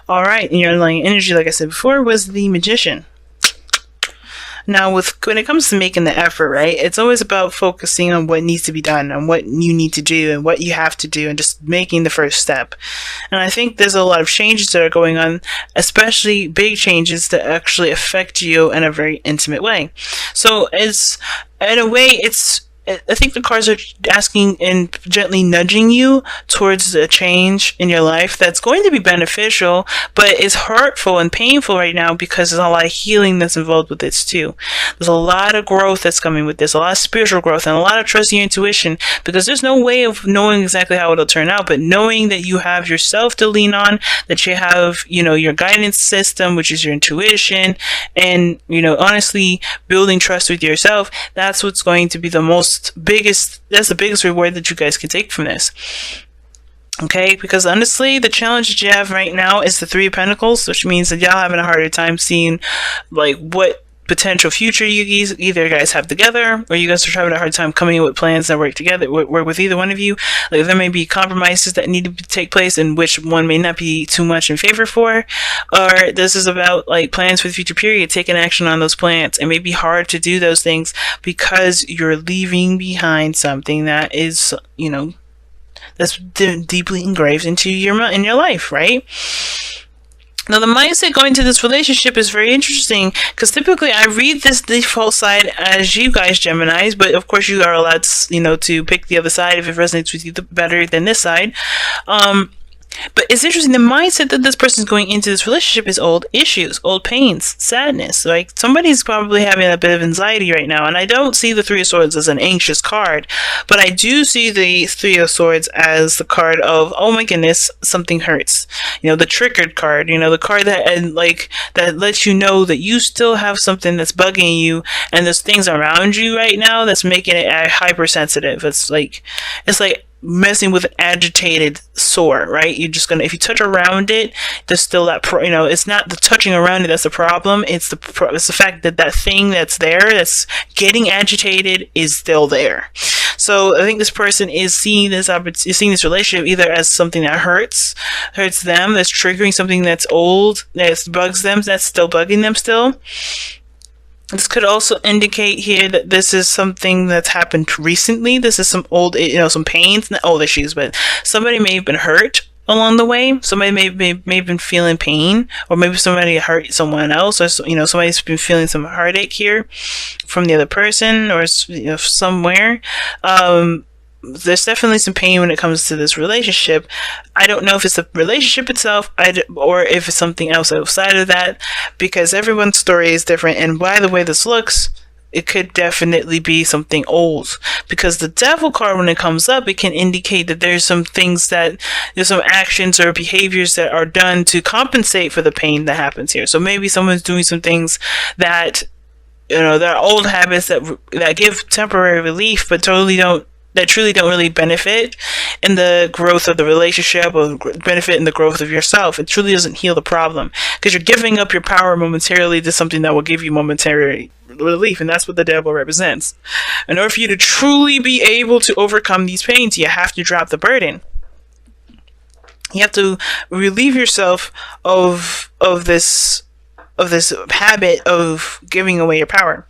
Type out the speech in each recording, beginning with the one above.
All right, and your underlying energy, like I said before, was the Magician. Now, when it comes to making the effort, right, it's always about focusing on what needs to be done, and what you need to do, and what you have to do, and just making the first step. And I think there's a lot of changes that are going on, especially big changes that actually affect you in a very intimate way. So in a way, I think the cards are asking and gently nudging you towards a change in your life that's going to be beneficial, but it's hurtful and painful right now because there's a lot of healing that's involved with this too. There's a lot of growth that's coming with this, a lot of spiritual growth, and a lot of trust in your intuition, because there's no way of knowing exactly how it'll turn out, but knowing that you have yourself to lean on, that you have, your guidance system, which is your intuition, and, honestly, building trust with yourself, that's what's going to be that's the biggest reward that you guys can take from this. Okay, because honestly, the challenge that you have right now is the Three of Pentacles, which means that y'all having a harder time seeing what potential future either guys have together, or you guys are having a hard time coming up with plans that work together, work with either one of you. There may be compromises that need to take place, and which one may not be too much in favor for, or this is about plans for the future period, taking action on those plans. It may be hard to do those things because you're leaving behind something that is, that's deeply engraved into your life, right? Now, the mindset going to this relationship is very interesting, because typically I read this default side as you guys, Geminis, but of course you are allowed to, to pick the other side if it resonates with you better than this side. But it's interesting, the mindset that this person is going into this relationship is old issues, old pains, sadness. Somebody's probably having a bit of anxiety right now, and I don't see the Three of Swords as an anxious card, but I do see the Three of Swords as the card of, oh my goodness, something hurts. The triggered card, the card that lets you know that you still have something that's bugging you, and there's things around you right now that's making it hypersensitive. It's like messing with an agitated sore, right? You're just if you touch around it, there's still that it's not the touching around it that's the problem. It's the fact that thing that's there, that's getting agitated, is still there. So I think this person is seeing this relationship either as something that hurts them, that's triggering something that's old, that bugs them, that's still bugging them still. This could also indicate here that this is something that's happened recently. This is some old, some pains, not old issues, but somebody may have been hurt along the way. Somebody may have been feeling pain, or maybe somebody hurt someone else, or somebody's been feeling some heartache here from the other person, or somewhere. There's definitely some pain when it comes to this relationship. I don't know if it's the relationship itself, or if it's something else outside of that, because everyone's story is different. And by the way this looks, it could definitely be something old, because the Devil card, when it comes up, it can indicate that there's some actions or behaviors that are done to compensate for the pain that happens here. So maybe someone's doing some things that, there are old habits that give temporary relief, but truly don't really benefit in the growth of the relationship, or benefit in the growth of yourself. It truly doesn't heal the problem, because you're giving up your power momentarily to something that will give you momentary relief, and that's what the Devil represents. In order for you to truly be able to overcome these pains, you have to drop the burden. You have to relieve yourself of this habit of giving away your power.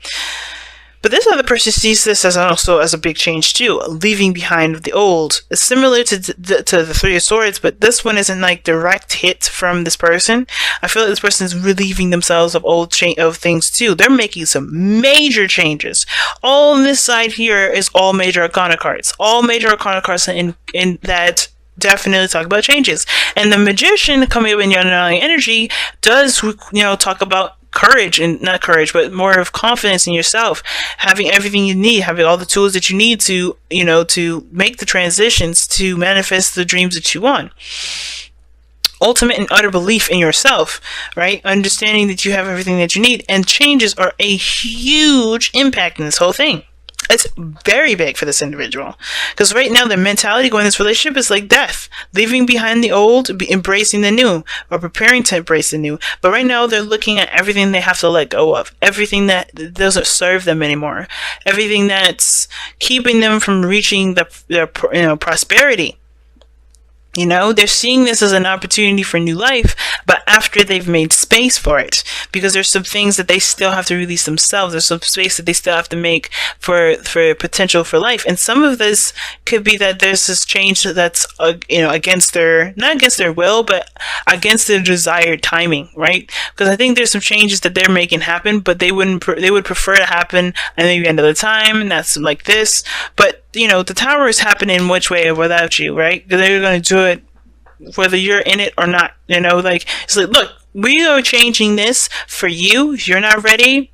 But this other person sees this as a big change too, leaving behind the old. It's similar to the Three of Swords, but this one isn't direct hit from this person. I feel like this person is relieving themselves of of things too. They're making some major changes. All on this side here is all major arcana cards. All major arcana cards in that definitely talk about changes. And the Magician coming up in your underlying energy does, talk about courage, and not courage, but more of confidence in yourself, having everything you need, having all the tools that you need to, to make the transitions, to manifest the dreams that you want. Ultimate and utter belief in yourself, right? Understanding that you have everything that you need, and changes are a huge impact in this whole thing. It's very big for this individual, because right now their mentality going in this relationship is like death, leaving behind the old, embracing the new, or preparing to embrace the new. But right now they're looking at everything they have to let go of, everything that doesn't serve them anymore, everything that's keeping them from reaching their prosperity. They're seeing this as an opportunity for new life, but after they've made space for it, because there's some things that they still have to release themselves. There's some space that they still have to make for potential for life. And some of this could be that there's this change that's, against not against their will, but against their desired timing, right? Because I think there's some changes that they're making happen, but they would prefer to happen at maybe another time, and that's like this. But the Tower is happening in which way without you, right? They're going to do it whether you're in it or not. It's like, look, we are changing this for you. If you're not ready,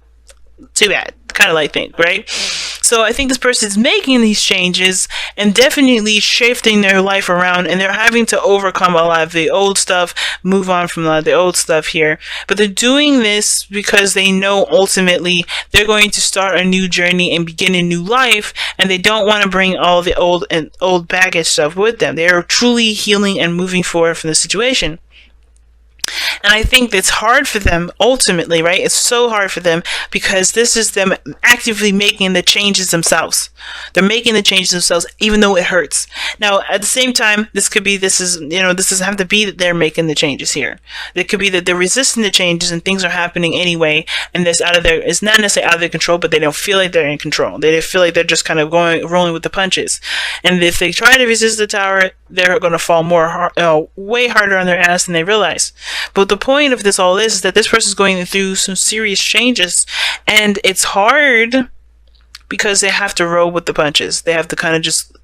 too bad. Kind of like thing, right? So I think this person is making these changes and definitely shifting their life around, and they're having to overcome a lot of the old stuff, move on from a lot of the old stuff here. But they're doing this because they know ultimately they're going to start a new journey and begin a new life, and they don't want to bring all the old baggage stuff with them. They are truly healing and moving forward from the situation. And I think it's hard for them ultimately, right? It's so hard for them because this is them actively making the changes themselves. They're making the changes themselves, even though it hurts. Now, at the same time, this doesn't have to be that they're making the changes here. It could be that they're resisting the changes and things are happening anyway, and it's not necessarily out of their control, but they don't feel like they're in control. They feel like they're just kind of rolling with the punches. And if they try to resist the Tower, they're going to fall way harder on their ass than they realize. But the point of this all is that this person is going through some serious changes, and it's hard because they have to roll with the punches. They have to kind of just,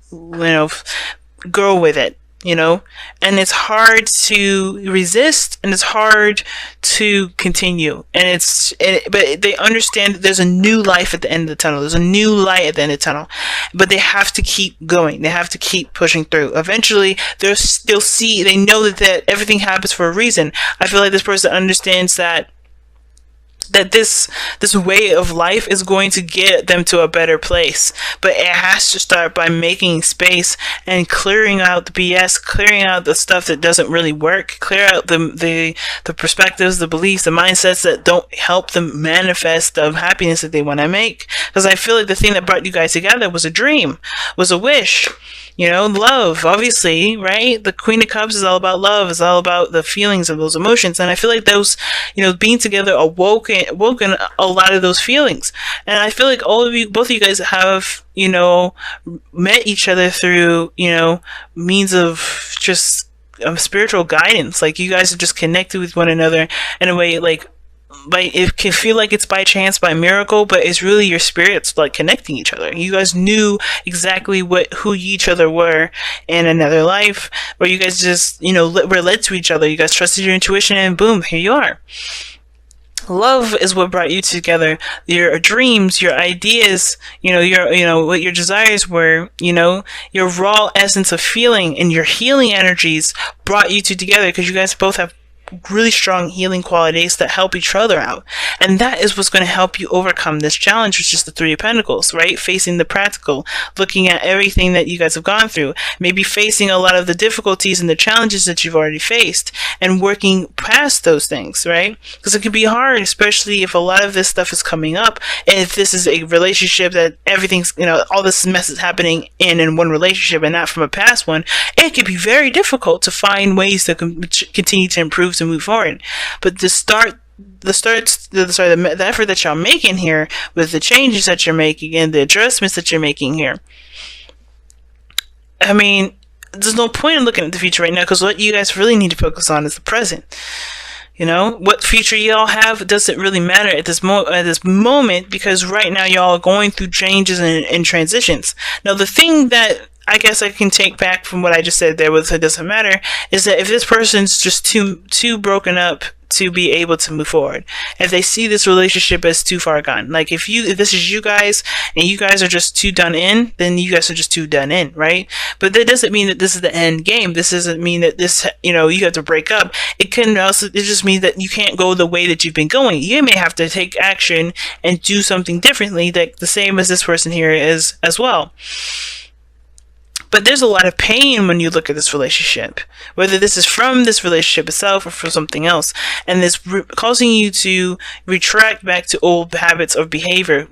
go with it, and it's hard to resist, and it's hard to continue. But they understand that there's a new life at the end of the tunnel. There's a new light at the end of the tunnel, but they have to keep going. They have to keep pushing through. Eventually, they know that everything happens for a reason. I feel like this person understands that this way of life is going to get them to a better place, but it has to start by making space and clearing out the BS, clearing out the stuff that doesn't really work, clear out the perspectives, the beliefs, the mindsets that don't help them manifest the happiness that they want to make. Because I feel like the thing that brought you guys together was a dream, was a wish. Love, obviously, right? The Queen of Cups is all about love. It's all about the feelings of those emotions. And I feel like those, being together awoken a lot of those feelings. And I feel like both of you guys have, met each other through, means of just spiritual guidance. Like, you guys have just connected with one another in a way, like it can feel like it's by chance, by miracle, but it's really your spirits like connecting each other. You guys knew exactly who each other were in another life, where you guys just were led to each other. You guys trusted your intuition, and boom, here you are. Love is what brought you together. Your dreams, your ideas, what your desires were, your raw essence of feeling and your healing energies brought you two together, because you guys both have really strong healing qualities that help each other out. And that is what's going to help you overcome this challenge, which is the Three of Pentacles, right? Facing the practical, looking at everything that you guys have gone through, maybe facing a lot of the difficulties and the challenges that you've already faced, and working past those things, right? Because it can be hard, especially if a lot of this stuff is coming up, and if this is a relationship that everything's, all this mess is happening in one relationship and not from a past one. It can be very difficult to find ways to continue to improve, to move forward. But the effort that y'all making here, with the changes that you're making and the adjustments that you're making here, I mean, there's no point in looking at the future right now, because what you guys really need to focus on is the present. What future y'all have doesn't really matter at this moment, because right now y'all are going through changes and transitions. Now, the thing that I guess I can take back from what I just said there with it doesn't matter is that if this person's just too broken up to be able to move forward, if they see this relationship as too far gone, like if this is you guys and you guys are just too done in, then you guys are just too done in, right? But that doesn't mean that this is the end game. This doesn't mean that this, you have to break up. It just means that you can't go the way that you've been going. You may have to take action and do something differently, that the same as this person here is as well. But there's a lot of pain when you look at this relationship, whether this is from this relationship itself or from something else, and this causing you to retract back to old habits of behavior,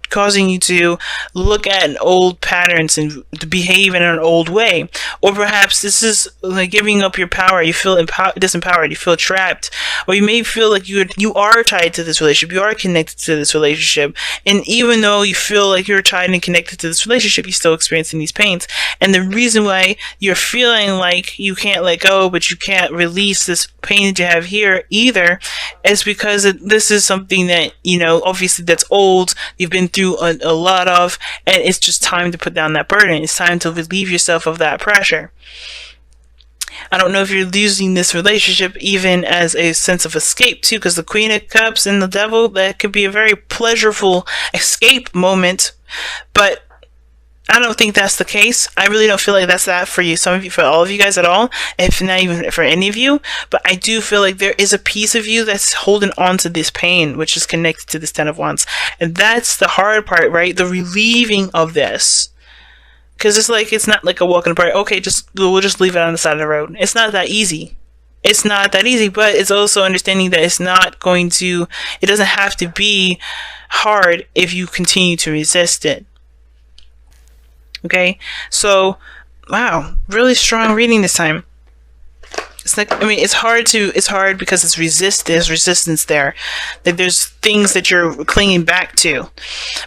causing you to look at old patterns and to behave in an old way. Or perhaps this is like giving up your power. You feel disempowered, you feel trapped, or you may feel like you are tied to this relationship, you are connected to this relationship, and even though you feel like you're tied and connected to this relationship, you're still experiencing these pains. And the reason why you're feeling like you can't let go, but you can't release this pain that you have here either, is because this is something that, obviously that's old, you've been through a lot of, and it's just time to put down that burden. It's time to relieve yourself of that pressure. I don't know if you're using this relationship even as a sense of escape too, because the Queen of Cups and the Devil, that could be a very pleasurable escape moment, but I don't think that's the case. I really don't feel like that's that for you. Some of you, for all of you guys at all, if not even for any of you. But I do feel like there is a piece of you that's holding on to this pain, which is connected to this Ten of Wands. And that's the hard part, right? The relieving of this. Because it's not like a walk in the park. Okay, we'll just leave it on the side of the road. It's not that easy. It's not that easy, but it's also understanding that it doesn't have to be hard if you continue to resist it. Okay, so wow, really strong reading this time. It's hard because there's resistance there. Like there's things that you're clinging back to.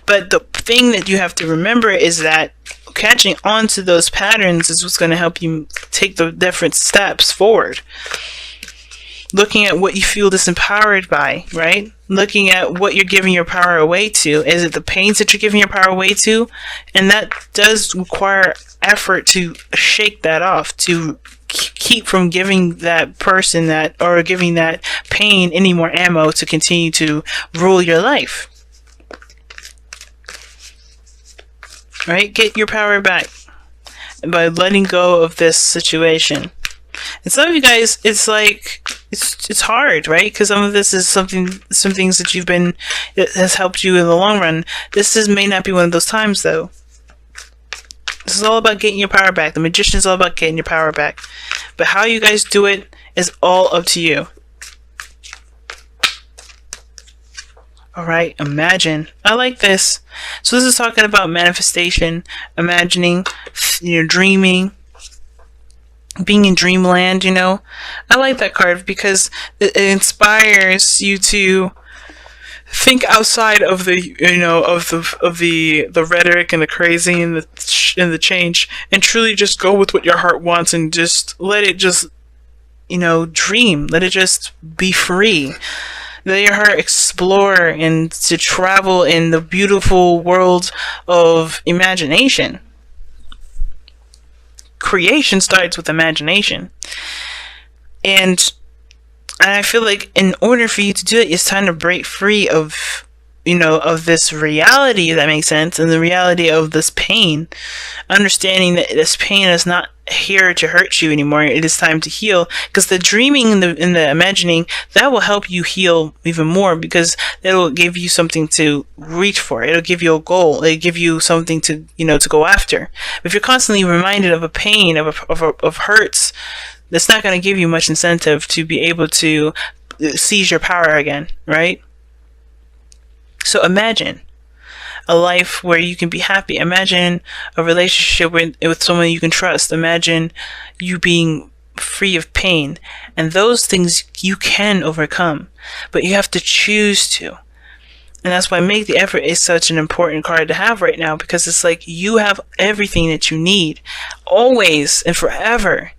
But the thing that you have to remember is that catching on to those patterns is what's going to help you take the different steps forward. Looking at what you feel disempowered by, right? Looking at what you're giving your power away to. Is it the pains that you're giving your power away to? And that does require effort to shake that off, to keep from giving that person giving that pain any more ammo to continue to rule your life. Right? Get your power back by letting go of this situation. And some of you guys, it's hard, right? Because some of this is some things that it has helped you in the long run. This may not be one of those times, though. This is all about getting your power back. The Magician is all about getting your power back. But how you guys do it is all up to you. Alright, imagine. I like this. So this is talking about manifestation, imagining, dreaming, being in dreamland, I like that card because it inspires you to think outside of the the rhetoric and the crazy and the change, and truly just go with what your heart wants and just let it just dream. Let it just be free. Let your heart explore and to travel in the beautiful world of imagination. Creation starts with imagination. And I feel like in order for you to do it, it's time to break free of this reality, if that makes sense, and the reality of this pain. Understanding that this pain is not here to hurt you anymore. It is time to heal, because the dreaming and the imagining, that will help you heal even more, because it'll give you something to reach for. It'll give you a goal. It'll give you something to to go after. If you're constantly reminded of a pain, of hurts, that's not going to give you much incentive to be able to seize your power again, right? So imagine a life where you can be happy. Imagine a relationship with someone you can trust. Imagine you being free of pain. And those things you can overcome, but you have to choose to. And that's why Make the Effort is such an important card to have right now, because it's like you have everything that you need, always and forever,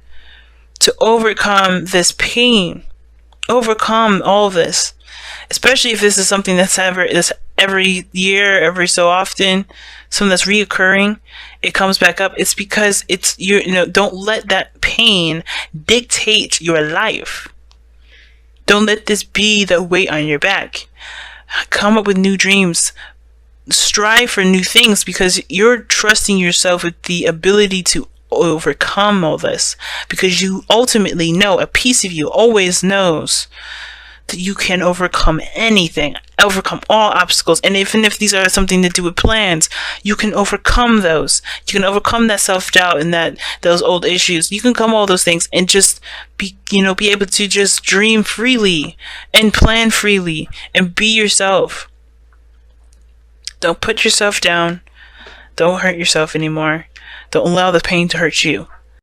to overcome this pain, overcome all of this. Especially if this is something that's every year, every so often, something that's reoccurring, it comes back up. It's because don't let that pain dictate your life. Don't let this be the weight on your back. Come up with new dreams. Strive for new things, because you're trusting yourself with the ability to overcome all this, because you ultimately know, a piece of you always knows you can overcome anything, overcome all obstacles. And even if these are something to do with plans, you can overcome those. You can overcome that self-doubt and those old issues. You can come all those things and just be able to just dream freely and plan freely and be yourself. Don't put yourself down. Don't hurt yourself anymore. Don't allow the pain to hurt you.